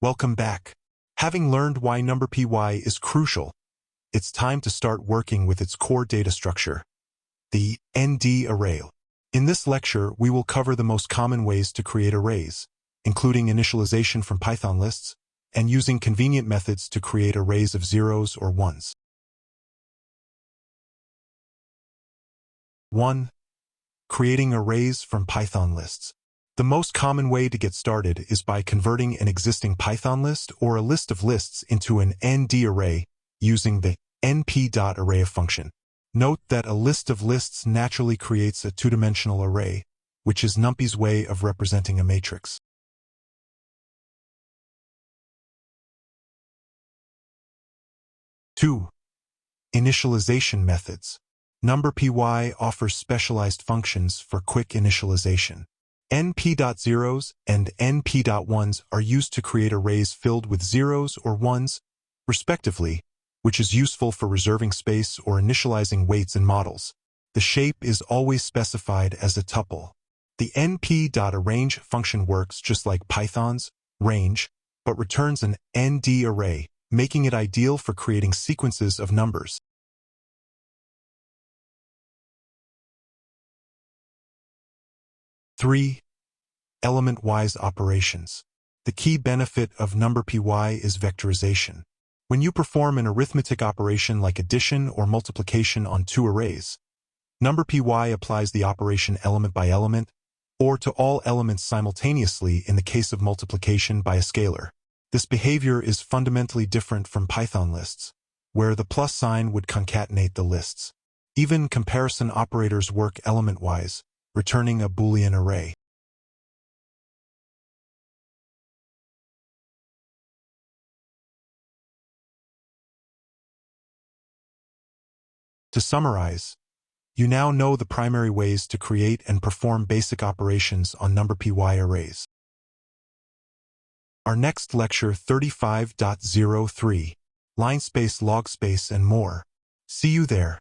Welcome back. Having learned why NumPy is crucial, it's time to start working with its core data structure, the ND array. In this lecture, we will cover the most common ways to create arrays, including initialization from Python lists, and using convenient methods to create arrays of zeros or ones. 1. Creating arrays from Python lists. The most common way to get started is by converting an existing Python list or a list of lists into an ND array using the np.array function. Note that a list of lists naturally creates a two-dimensional array, which is NumPy's way of representing a matrix. 2. Initialization methods. NumPy offers specialized functions for quick initialization. np.zeros and np.ones are used to create arrays filled with zeros or ones, respectively, which is useful for reserving space or initializing weights in models. The shape is always specified as a tuple. The np.arange function works just like Python's range, but returns an ND array, making it ideal for creating sequences of numbers. 3. Element-wise operations. The key benefit of NumPy is vectorization. When you perform an arithmetic operation like addition or multiplication on two arrays, NumPy applies the operation element by element, or to all elements simultaneously in the case of multiplication by a scalar. This behavior is fundamentally different from Python lists, where the plus sign would concatenate the lists. Even comparison operators work element-wise, returning a Boolean array. To summarize, you now know the primary ways to create and perform basic operations on NumPy arrays. Our next lecture 35.03, linespace, logspace, and more. See you there.